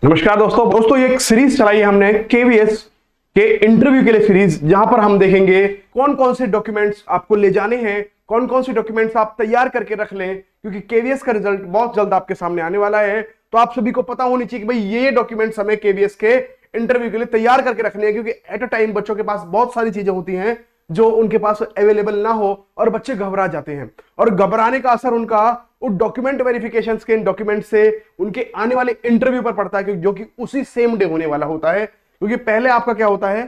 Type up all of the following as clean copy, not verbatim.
नमस्कार दोस्तों ये एक सीरीज चलाई है हमने केवीएस के इंटरव्यू के लिए सीरीज, जहां पर हम देखेंगे कौन कौन से डॉक्यूमेंट्स आपको ले जाने हैं, कौन कौन से डॉक्यूमेंट्स आप तैयार करके रख लें, क्योंकि केवीएस का रिजल्ट बहुत जल्द आपके सामने आने वाला है। तो आप सभी को पता होनी चाहिए कि भाई ये डॉक्यूमेंट्स हमें केवीएस के इंटरव्यू के लिए तैयार करके रखने हैं, क्योंकि एट अ टाइम बच्चों के पास बहुत सारी चीजें होती हैं जो उनके पास अवेलेबल ना हो और बच्चे घबरा जाते हैं, और घबराने का असर उनका उस डॉक्यूमेंट वेरिफिकेशंस के इन डॉक्यूमेंट से उनके आने वाले इंटरव्यू पर पड़ता है, जो कि उसी सेम डे होने वाला होता है। क्योंकि पहले आपका क्या होता है,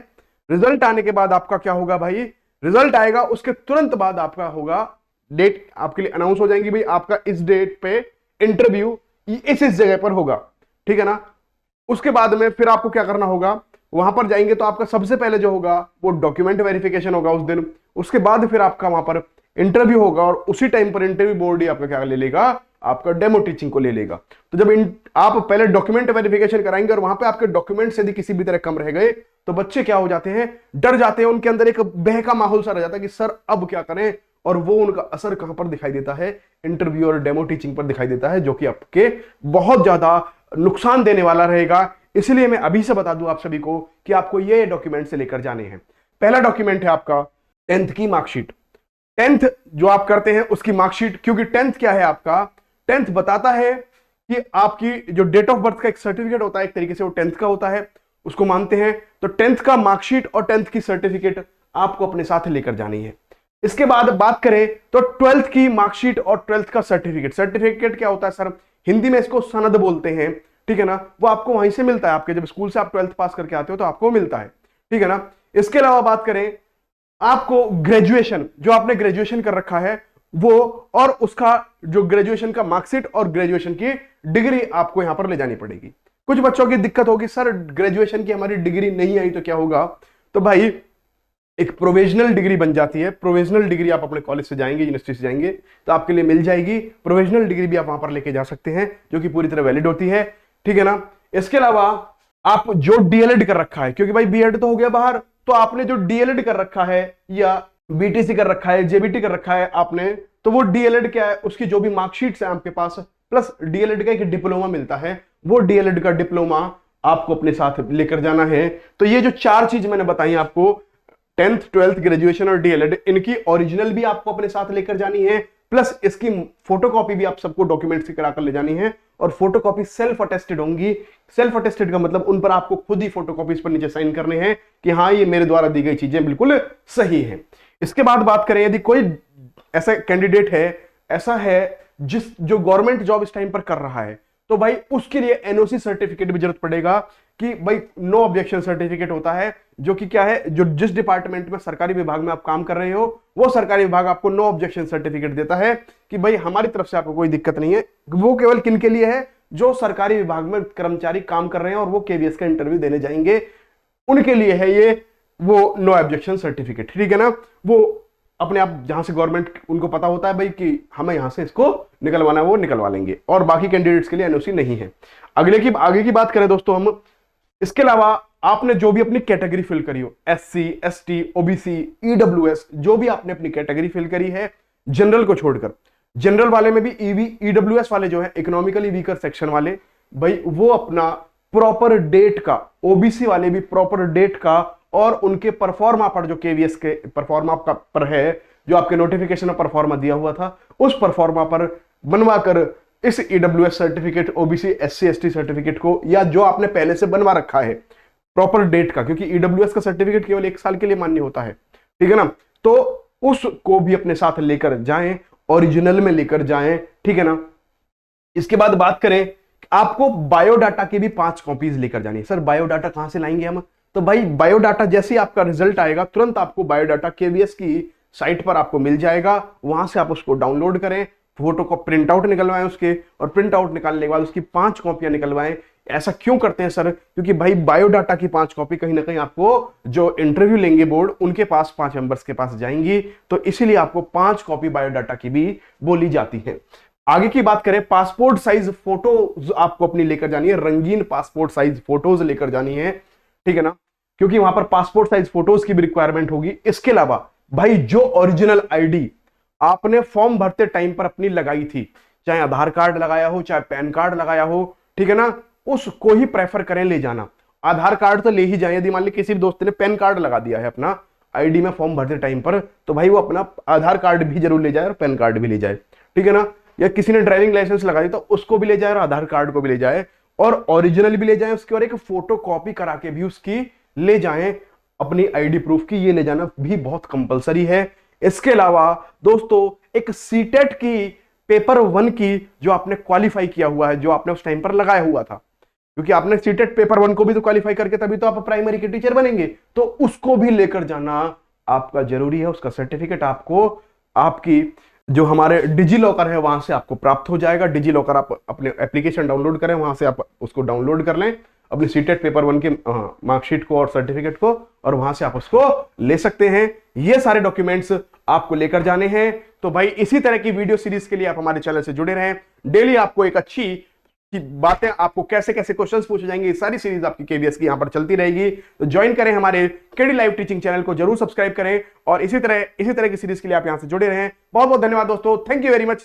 रिजल्ट आने के बाद आपका क्या होगा भाई, रिजल्ट आएगा उसके तुरंत बाद आपका होगा डेट आपके लिए अनाउंस हो जाएंगी, भाई आपका इस डेट पे इंटरव्यू इस जगह पर होगा, ठीक है ना। उसके बाद में फिर आपको क्या करना होगा, वहां पर जाएंगे तो आपका सबसे पहले जो होगा वो डॉक्यूमेंट वेरिफिकेशन होगा उस दिन। उसके बाद फिर आपका वहां पर इंटरव्यू होगा, और उसी टाइम पर इंटरव्यू बोर्ड ही आपका क्या ले लेगा, आपका डेमो टीचिंग को ले लेगा। तो जब आप पहले डॉक्यूमेंट वेरिफिकेशन कराएंगे और वहां पे आपके डॉक्यूमेंट्स यदि किसी भी तरह कम रह गए तो बच्चे क्या हो जाते हैं, डर जाते हैं, उनके अंदर एक भय का माहौल सा रह जाता है कि सर अब क्या करें। और वो उनका असर कहां पर दिखाई देता है, इंटरव्यू और डेमो टीचिंग पर दिखाई देता है, जो कि आपके बहुत ज्यादा नुकसान देने वाला रहेगा। इसलिए मैं अभी से बता दूं आप सभी को कि आपको ये डॉक्यूमेंट से लेकर जाने हैं। पहला डॉक्यूमेंट है आपका 10th की मार्कशीट। 10th जो आप करते हैं उसकी मार्कशीट, क्योंकि 10th क्या है आपका, 10th बताता है कि आपकी जो डेट ऑफ बर्थ का एक सर्टिफिकेट होता है, एक तरीके से वो 10th का होता है, उसको मानते हैं। तो 10th का मार्कशीट और 10th की सर्टिफिकेट आपको अपने साथ लेकर जानी है। इसके बाद बात करें तो 12th की मार्कशीट और 12th का सर्टिफिकेट। सर्टिफिकेट क्या होता है सर, हिंदी में इसको सनद बोलते हैं, ठीक है ना। वो आपको वहीं से मिलता है, आपके जब स्कूल से आप 12th पास करके आते हो तो आपको मिलता है, ठीक है ना। इसके अलावा बात करें, आपको ग्रेजुएशन, जो आपने ग्रेजुएशन कर रखा है वो, और उसका जो ग्रेजुएशन का मार्कशीट और ग्रेजुएशन की डिग्री आपको यहां पर ले जानी पड़ेगी। कुछ बच्चों की दिक्कत होगी, सर ग्रेजुएशन की हमारी डिग्री नहीं आई तो क्या होगा। तो भाई एक प्रोविजनल डिग्री बन जाती है। प्रोविजनल डिग्री आप अपने कॉलेज से जाएंगे, यूनिवर्सिटी से जाएंगे तो आपके लिए मिल जाएगी। प्रोविजनल डिग्री भी आप वहां पर लेके जा सकते हैं, जो कि पूरी तरह वैलिड होती है, ठीक है ना। इसके अलावा आप जो डीएलएड कर रखा है, क्योंकि भाई बीएड तो हो गया बाहर, तो आपने जो डीएलएड कर रखा है या बीटीसी कर रखा है, जेबीटी कर रखा है आपने, तो वो डीएलएड क्या है, उसकी जो भी मार्कशीट्स है आपके पास, प्लस डीएलएड का एक डिप्लोमा मिलता है, वो डीएलएड का डिप्लोमा आपको अपने साथ लेकर जाना है। तो ये जो चार चीज मैंने बताई आपको, 10th 12th ग्रेजुएशन और डीएलएड, इनकी ओरिजिनल भी आपको अपने साथ लेकर जानी है, प्लस इसकी फोटोकॉपी भी आप सबको डॉक्यूमेंट्स की कराकर ले जानी है। और फोटोकॉपी सेल्फ अटेस्टेड होंगी। सेल्फ अटेस्टेड का मतलब उन पर आपको खुद ही फोटोकॉपीज पर नीचे साइन करने हैं कि हाँ ये मेरे द्वारा दी गई चीजें बिल्कुल सही है। इसके बाद बात करें, यदि कोई ऐसा कैंडिडेट है, ऐसा है जो गवर्नमेंट जॉब इस टाइम पर कर रहा है, तो भाई उसके लिए एनओसी सर्टिफिकेट भी जरूरत पड़ेगा, कि भाई नो ऑब्जेक्शन सर्टिफिकेट होता है, जो कि क्या है, जो जिस डिपार्टमेंट में सरकारी विभाग में आप काम कर रहे हो वो सरकारी विभाग आपको नो ऑब्जेक्शन सर्टिफिकेट देता है कि भाई हमारी तरफ से आपको कोई दिक्कत नहीं है। वो केवल किन के लिए है, जो सरकारी विभाग में कर्मचारी काम कर रहे हैं और वो केवीएस का इंटरव्यू देने जाएंगे, उनके लिए है ये वो नो ऑब्जेक्शन सर्टिफिकेट, ठीक है ना। वो अपने आप जहां से गवर्नमेंट उनको पता होता है भाई कि हमें यहां से इसको निकलवाना है, वो निकलवा लेंगे, और बाकी कैंडिडेट्स के लिए एनओसी नहीं है। आगे की बात करें दोस्तों हम, इसके अलावा आपने जो भी अपनी कैटेगरी फिल करी हो, एससी, एसटी, ओबीसी, ईडब्ल्यूएस, जो भी आपने अपनी कैटेगरी फिल करी है, जनरल को छोड़कर, जनरल वाले में भी ईडब्ल्यूएस वाले जो है, इकोनॉमिकली वीकर सेक्शन वाले, भाई वो अपना प्रॉपर डेट का, ओबीसी वाले भी प्रॉपर डेट का, और उनके परफॉर्मा पर, जो केवीएस के परफॉर्मा का पर है, जो आपके नोटिफिकेशन में परफॉर्मा दिया हुआ था, उस परफॉर्मा पर बनवाकर इस EWS certificate, OBC, SC, ST certificate को, या जो आपने पहले से बनवा रखा है प्रॉपर डेट का, क्योंकि ईडब्ल्यूएस का सर्टिफिकेट केवल 1 साल के लिए मान्य होता है, ठीक है ना, तो उसको भी अपने साथ लेकर जाएं, ओरिजिनल में लेकर जाएं, ठीक है ना। इसके बाद बात करें, आपको बायोडाटा की भी 5 कॉपीज लेकर जानी है। सर बायोडाटा कहां से लाएंगे हम, तो भाई बायोडाटा जैसे ही आपका रिजल्ट आएगा तुरंत आपको बायोडाटा केवीएस की साइट पर आपको मिल जाएगा, वहां से आप उसको डाउनलोड करें, फोटो को प्रिंट आउट निकलवाएं उसके, और प्रिंट आउट निकालने के बाद उसकी 5 कॉपियां निकलवाएं। ऐसा क्यों करते हैं सर, क्योंकि भाई बायोडाटा की 5 कॉपी कहीं ना कहीं आपको जो इंटरव्यू लेंगे बोर्ड, उनके पास 5 मेंबर्स के पास जाएंगी, तो इसीलिए आपको 5 कॉपी बायोडाटा की भी बोली जाती है। आगे की बात करें, पासपोर्ट साइज फोटोज आपको अपनी लेकर जानी है, रंगीन पासपोर्ट साइज फोटोज लेकर जानी है, ठीक है ना, क्योंकि वहां पर पासपोर्ट साइज फोटोज की भी रिक्वायरमेंट होगी। इसके अलावा भाई जो ओरिजिनल आईडी आपने फॉर्म भरते टाइम पर अपनी लगाई थी, चाहे आधार कार्ड लगाया हो, चाहे पैन कार्ड लगाया हो, ठीक है ना, उसको ही प्रेफर करें ले जाना। आधार कार्ड तो ले ही जाए, यदि मान ली किसी भी दोस्त ने पैन कार्ड लगा दिया है अपना आईडी में फॉर्म भरते टाइम पर, तो भाई वो अपना आधार कार्ड भी जरूर ले जाए और पैन कार्ड भी ले जाए, ठीक है ना। या किसी ने ड्राइविंग लाइसेंस लगा दिया तो उसको भी ले जाए और आधार कार्ड को भी ले जाए, और ओरिजिनल भी ले जाए उसकी, और एक फोटो कॉपी करा के भी उसकी ले जाएं अपनी आईडी प्रूफ की, ये ले जाना भी बहुत कंपलसरी है। इसके अलावा दोस्तों एक सीटेट की पेपर 1 की जो आपने क्वालिफाई किया हुआ है, जो आपने उस टाइम पर लगाया हुआ था, क्योंकि आपने सीटेट पेपर 1 को भी तो क्वालिफाई करके तभी तो आप प्राइमरी के टीचर बनेंगे, तो उसको भी लेकर जाना आपका जरूरी है। उसका सर्टिफिकेट आपको आपकी जो हमारे डिजी लॉकर है वहां से आपको प्राप्त हो जाएगा। डिजी लॉकर आप अपने एप्लीकेशन डाउनलोड करें, वहां से आप उसको डाउनलोड कर लें अपने सीटेट पेपर 1 के मार्कशीट को और सर्टिफिकेट को, और वहां से आप उसको ले सकते हैं। ये सारे डॉक्यूमेंट्स आपको लेकर जाने हैं। तो भाई इसी तरह की वीडियो सीरीज के लिए आप हमारे चैनल से जुड़े रहें। डेली आपको एक अच्छी की बातें, आपको कैसे कैसे क्वेश्चंस पूछे जाएंगे, ये सारी सीरीज आपकी केवीएस की यहां पर चलती रहेगी। तो ज्वाइन करें हमारे केडी लाइव टीचिंग चैनल को, जरूर सब्सक्राइब करें, और इसी तरह की सीरीज के लिए आप यहां से जुड़े रहें। बहुत बहुत धन्यवाद दोस्तों, थैंक यू वेरी मच।